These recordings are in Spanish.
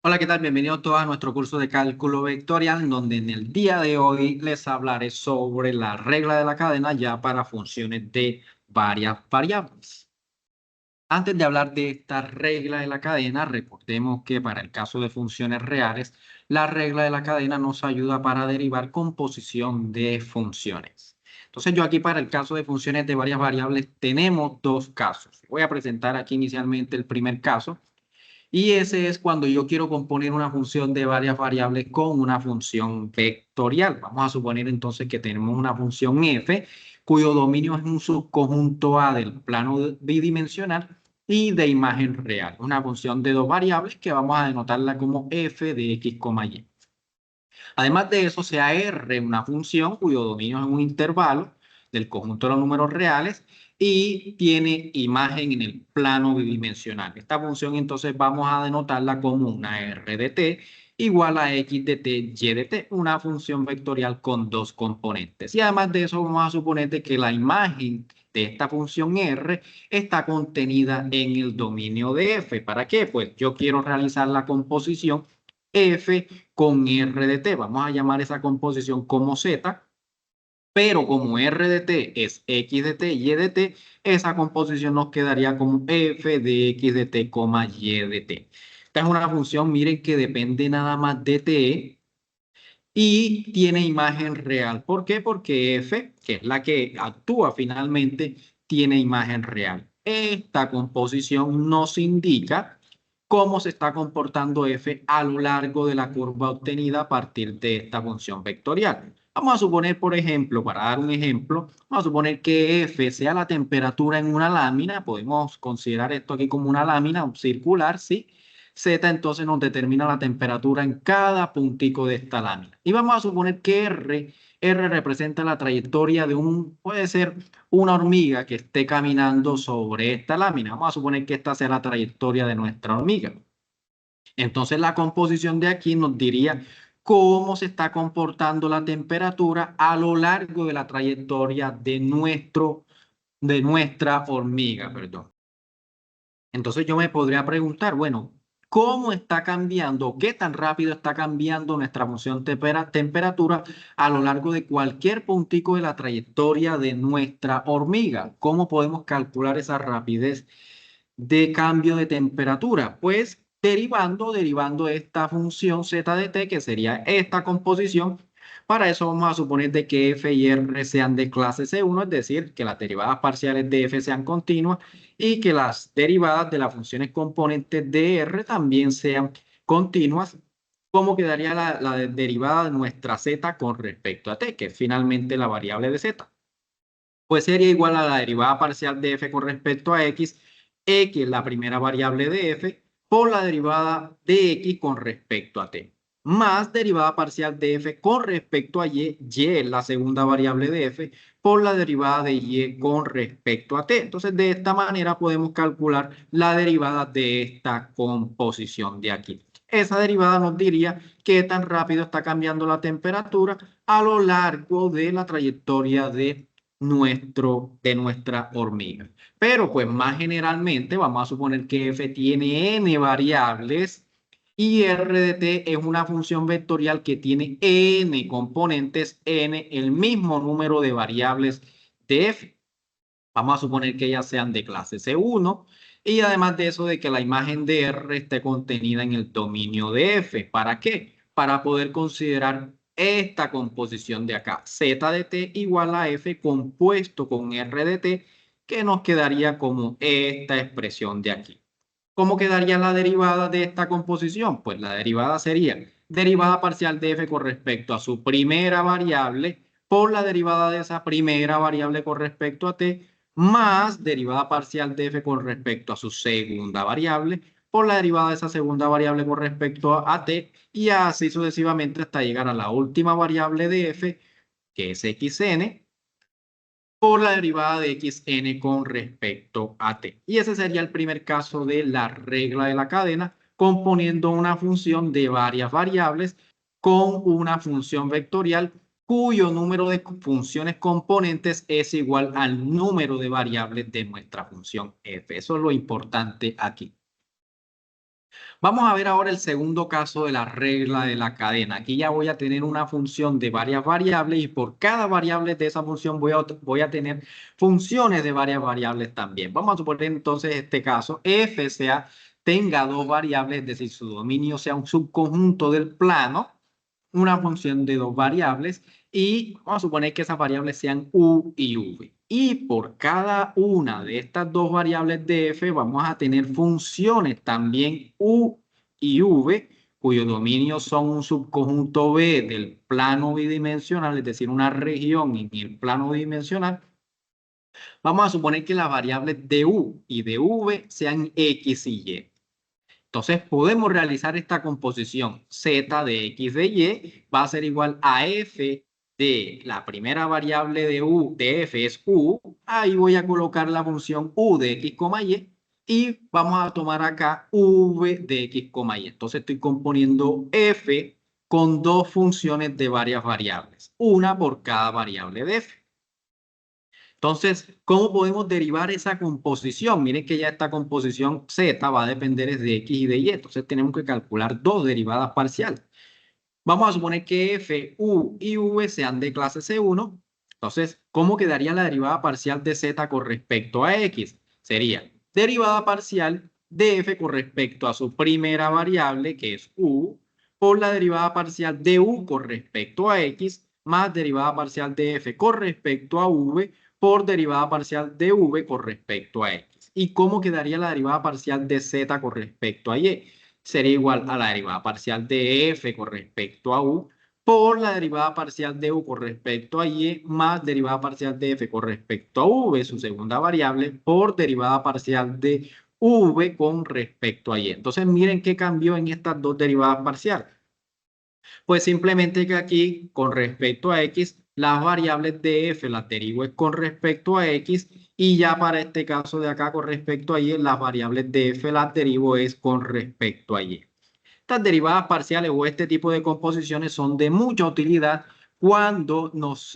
Hola, ¿qué tal? Bienvenidos todos a nuestro curso de cálculo vectorial, donde en el día de hoy les hablaré sobre la regla de la cadena ya para funciones de varias variables. Antes de hablar de esta regla de la cadena, recordemos que para el caso de funciones reales, la regla de la cadena nos ayuda para derivar composición de funciones. Entonces, yo aquí para el caso de funciones de varias variables tenemos dos casos. Voy a presentar aquí inicialmente el primer caso. Y ese es cuando yo quiero componer una función de varias variables con una función vectorial. Vamos a suponer entonces que tenemos una función f cuyo dominio es un subconjunto A del plano bidimensional y de imagen real. Una función de dos variables que vamos a denotarla como f de x, y. Además de eso, sea R una función cuyo dominio es un intervalo del conjunto de los números reales y tiene imagen en el plano bidimensional. Esta función entonces vamos a denotarla como una R de t igual a x de t, y de t, una función vectorial con dos componentes. Y además de eso vamos a suponer que la imagen de esta función R está contenida en el dominio de f. ¿Para qué? Pues yo quiero realizar la composición f con R de t. Vamos a llamar esa composición como Z, pero como R de t es X de t, Y de t, esa composición nos quedaría como f de X de t, Y de t. Esta es una función, miren, que depende nada más de t y tiene imagen real. ¿Por qué? Porque f, que es la que actúa finalmente, tiene imagen real. Esta composición nos indica cómo se está comportando f a lo largo de la curva obtenida a partir de esta función vectorial. Vamos a suponer, por ejemplo, para dar un ejemplo, vamos a suponer que f sea la temperatura en una lámina. Podemos considerar esto aquí como una lámina circular, ¿sí? Z entonces nos determina la temperatura en cada puntico de esta lámina. Y vamos a suponer que R representa la trayectoria de puede ser una hormiga que esté caminando sobre esta lámina. Vamos a suponer que esta sea la trayectoria de nuestra hormiga. Entonces la composición de aquí nos diría cómo se está comportando la temperatura a lo largo de la trayectoria de nuestra hormiga, perdón. Entonces yo me podría preguntar, bueno, ¿cómo está cambiando, qué tan rápido está cambiando nuestra función temperatura a lo largo de cualquier puntico de la trayectoria de nuestra hormiga? ¿Cómo podemos calcular esa rapidez de cambio de temperatura? Pues derivando esta función z de t, que sería esta composición. Para eso vamos a suponer de que f y r sean de clase C1, es decir, que las derivadas parciales de f sean continuas y que las derivadas de las funciones componentes de r también sean continuas. ¿Cómo quedaría la derivada de nuestra z con respecto a t, que es finalmente la variable de z? Pues sería igual a la derivada parcial de f con respecto a x, x, la primera variable de f, por la derivada de x con respecto a t, más derivada parcial de f con respecto a y, y es la segunda variable de f, por la derivada de y con respecto a t. Entonces, de esta manera podemos calcular la derivada de esta composición de aquí. Esa derivada nos diría qué tan rápido está cambiando la temperatura a lo largo de la trayectoria de nuestra hormiga. Pero pues más generalmente vamos a suponer que f tiene n variables y r de t es una función vectorial que tiene n componentes, n el mismo número de variables de f. Vamos a suponer que ellas sean de clase C1 y además de eso de que la imagen de R esté contenida en el dominio de F. ¿Para qué? Para poder considerar esta composición de acá, Z de t igual a F compuesto con R de t, que nos quedaría como esta expresión de aquí. ¿Cómo quedaría la derivada de esta composición? Pues la derivada sería derivada parcial de f con respecto a su primera variable por la derivada de esa primera variable con respecto a t, más derivada parcial de f con respecto a su segunda variable por la derivada de esa segunda variable con respecto a t, y así sucesivamente hasta llegar a la última variable de f, que es xn, por la derivada de xn con respecto a t. Y ese sería el primer caso de la regla de la cadena, componiendo una función de varias variables con una función vectorial cuyo número de funciones componentes es igual al número de variables de nuestra función f. Eso es lo importante aquí. Vamos a ver ahora el segundo caso de la regla de la cadena. Aquí ya voy a tener una función de varias variables y por cada variable de esa función voy a tener funciones de varias variables también. Vamos a suponer entonces este caso, f tenga dos variables, es decir, su dominio sea un subconjunto del plano, una función de dos variables y vamos a suponer que esas variables sean u y v. Y por cada una de estas dos variables de f vamos a tener funciones también u y v, cuyo dominio son un subconjunto B del plano bidimensional, es decir, una región en el plano bidimensional. Vamos a suponer que las variables de u y de v sean x y y. Entonces podemos realizar esta composición z de x de y va a ser igual a f de la primera variable de u de f es u. Ahí voy a colocar la función u de x, y vamos a tomar acá v de x, y. Entonces estoy componiendo f con dos funciones de varias variables, una por cada variable de f. Entonces, ¿cómo podemos derivar esa composición? Miren que ya esta composición z va a depender de x y de y. Entonces, tenemos que calcular dos derivadas parciales. Vamos a suponer que f, u y v sean de clase C1. Entonces, ¿cómo quedaría la derivada parcial de z con respecto a x? Sería derivada parcial de f con respecto a su primera variable, que es u, por la derivada parcial de u con respecto a x, más derivada parcial de f con respecto a v, por derivada parcial de v con respecto a x. ¿Y cómo quedaría la derivada parcial de z con respecto a y? Sería igual a la derivada parcial de f con respecto a u por la derivada parcial de u con respecto a y más derivada parcial de f con respecto a v, su segunda variable, por derivada parcial de v con respecto a y. Entonces miren qué cambió en estas dos derivadas parciales. Pues simplemente que aquí, con respecto a x, las variables de f las derivo es con respecto a x y ya para este caso de acá con respecto a y, las variables de f las derivo es con respecto a y. Estas derivadas parciales o este tipo de composiciones son de mucha utilidad cuando nos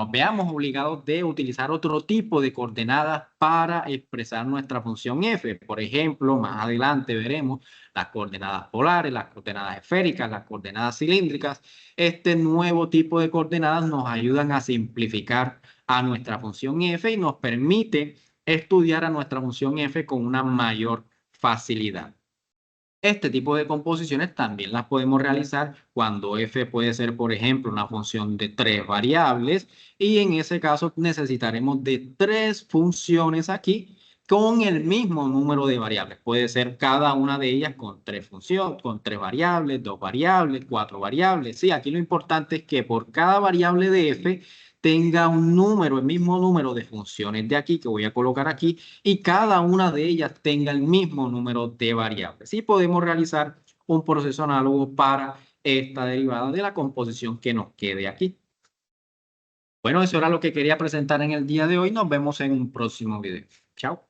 veamos obligados de utilizar otro tipo de coordenadas para expresar nuestra función f. Por ejemplo, más adelante veremos las coordenadas polares, las coordenadas esféricas, las coordenadas cilíndricas. Este nuevo tipo de coordenadas nos ayudan a simplificar a nuestra función f y nos permite estudiar a nuestra función f con una mayor facilidad. Este tipo de composiciones también las podemos realizar cuando f puede ser, por ejemplo, una función de tres variables y en ese caso necesitaremos de tres funciones aquí con el mismo número de variables. Puede ser cada una de ellas con tres funciones, con tres variables, dos variables, cuatro variables. Sí, aquí lo importante es que por cada variable de f tenga un número, el mismo número de funciones de aquí que voy a colocar aquí y cada una de ellas tenga el mismo número de variables. Y podemos realizar un proceso análogo para esta derivada de la composición que nos quede aquí. Bueno, eso era lo que quería presentar en el día de hoy. Nos vemos en un próximo video. Chao.